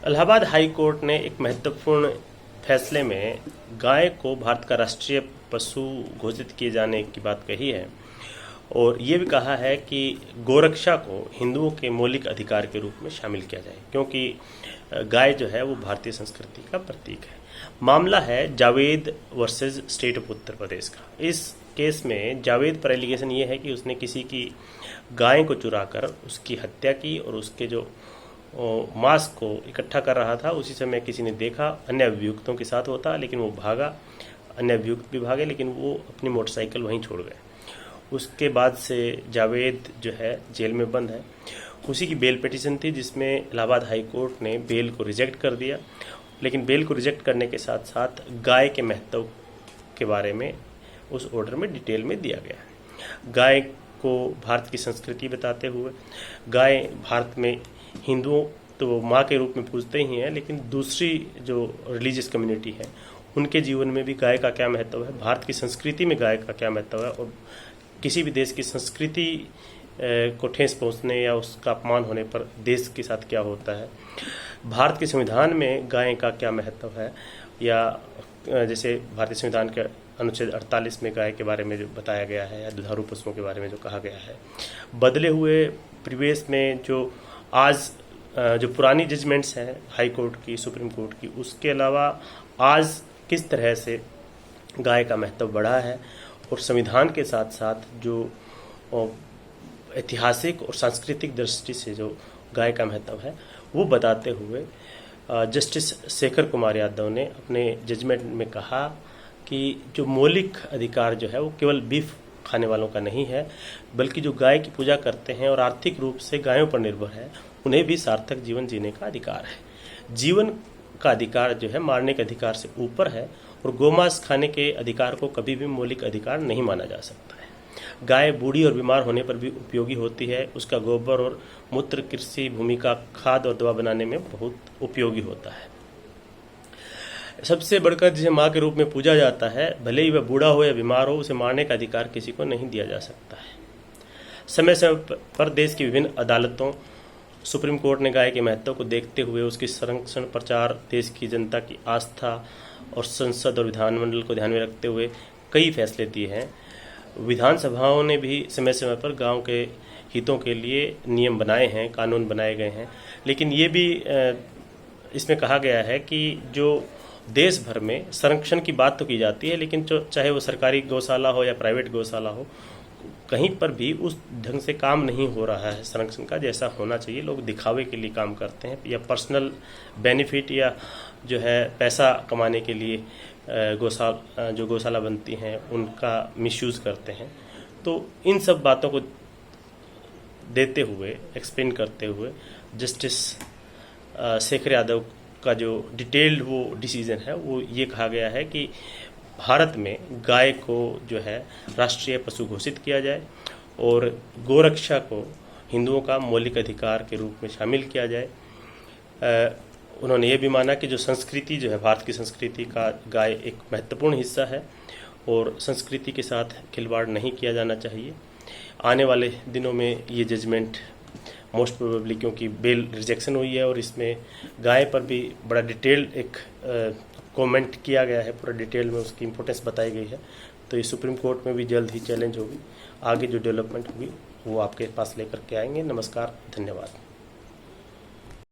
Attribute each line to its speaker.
Speaker 1: Allahabad high court ने एक महत्वपूर्ण फैसले में गाय को भारत का राष्ट्रीय पशु घोषित किए जाने की बात कही है और ये भी कहा है कि गोरक्षा को हिंदुओं के मौलिक अधिकार के रूप में शामिल किया जाए, क्योंकि गाय जो है वो भारतीय संस्कृति का प्रतीक है। मामला है Javed versus state of Uttar Pradesh का। इस केस में जावेद पर एलिगेशन ये है कि उसने किसी की गाय को चुराकर उसकी हत्या की और उसके जो मांस को इकट्ठा कर रहा था उसी समय किसी ने देखा, अन्य अभियुक्तों के साथ होता, लेकिन वो भागा, अन्य अभियुक्त भी भागे, लेकिन वो अपनी मोटरसाइकिल वहीं छोड़ गए। उसके बाद से जावेद जो है जेल में बंद है। उसी की बेल पिटीशन थी जिसमें इलाहाबाद हाई कोर्ट ने बेल को रिजेक्ट कर दिया, लेकिन बेल को रिजेक्ट करने के साथ साथ गाय के महत्व के बारे में उस ऑर्डर में डिटेल में दिया गया है। गाय को भारत की संस्कृति बताते हुए, गाय भारत में हिंदुओं तो माँ के रूप में पूजते ही हैं, लेकिन दूसरी जो रिलीजियस कम्युनिटी है उनके जीवन में भी गाय का क्या महत्व है, भारत की संस्कृति में गाय का क्या महत्व है और किसी भी देश की संस्कृति को ठेस पहुंचने या उसका अपमान होने पर देश के साथ क्या होता है, भारत के संविधान में गाय का क्या महत्व है, या जैसे भारतीय संविधान के अनुच्छेद 48 में गाय के बारे में जो बताया गया है या दुधारू पशुओं के बारे में जो कहा गया है। बदले हुए परिवेश में जो आज जो पुरानी जजमेंट्स हैं हाई कोर्ट की, सुप्रीम कोर्ट की, उसके अलावा आज किस तरह से गाय का महत्व बढ़ा है और संविधान के साथ साथ जो ऐतिहासिक और सांस्कृतिक दृष्टि से जो गाय का महत्व है वो बताते हुए जस्टिस शेखर कुमार यादव ने अपने जजमेंट में कहा कि जो मौलिक अधिकार जो है वो केवल बीफ खाने वालों का नहीं है, बल्कि जो गाय की पूजा करते हैं और आर्थिक रूप से गायों पर निर्भर है उन्हें भी सार्थक जीवन जीने का अधिकार है। जीवन का अधिकार जो है मारने के अधिकार से ऊपर है और गोमांस खाने के अधिकार को कभी भी मौलिक अधिकार नहीं माना जा सकता है। गाय बूढ़ी और बीमार होने पर भी उपयोगी होती है। उसका गोबर और मूत्र कृषि भूमि का खाद और दवा बनाने में बहुत उपयोगी होता है। सबसे बढ़कर जिसे माँ के रूप में पूजा जाता है, भले ही वह बूढ़ा हो या बीमार हो, उसे मारने का अधिकार किसी को नहीं दिया जा सकता है। समय समय पर देश की विभिन्न अदालतों, सुप्रीम कोर्ट ने गाय के महत्व को देखते हुए उसकी संरक्षण, प्रचार, देश की जनता की आस्था और संसद और विधानमंडल को ध्यान में रखते हुए कई फैसले दिए हैं। विधानसभाओं ने भी समय समय पर गांव के हितों के लिए नियम बनाए हैं, कानून बनाए गए हैं, लेकिन ये भी इसमें कहा गया है कि जो देश भर में संरक्षण की बात तो की जाती है, लेकिन चाहे वो सरकारी गौशाला हो या प्राइवेट गौशाला हो, कहीं पर भी उस ढंग से काम नहीं हो रहा है संरक्षण का जैसा होना चाहिए। लोग दिखावे के लिए काम करते हैं या पर्सनल बेनिफिट या जो है पैसा कमाने के लिए जो गौशाला बनती हैं उनका मिसयूज़ करते हैं। तो इन सब बातों को देते हुए, एक्सप्लेन करते हुए जस्टिस शेखर यादव का जो डिटेल्ड वो डिसीजन है वो ये कहा गया है कि भारत में गाय को जो है राष्ट्रीय पशु घोषित किया जाए और गोरक्षा को हिंदुओं का मौलिक अधिकार के रूप में शामिल किया जाए। उन्होंने ये भी माना कि जो संस्कृति जो है भारत की संस्कृति का गाय एक महत्वपूर्ण हिस्सा है और संस्कृति के साथ खिलवाड़ नहीं किया जाना चाहिए। आने वाले दिनों में ये जजमेंट मोस्ट प्रोबेबली, क्योंकि बेल रिजेक्शन हुई है और इसमें गाय पर भी बड़ा डिटेल्ड एक कमेंट किया गया है, पूरा डिटेल में उसकी इम्पोर्टेंस बताई गई है, तो ये सुप्रीम कोर्ट में भी जल्द ही चैलेंज होगी। आगे जो डेवलपमेंट होगी वो आपके पास लेकर के आएंगे। नमस्कार, धन्यवाद।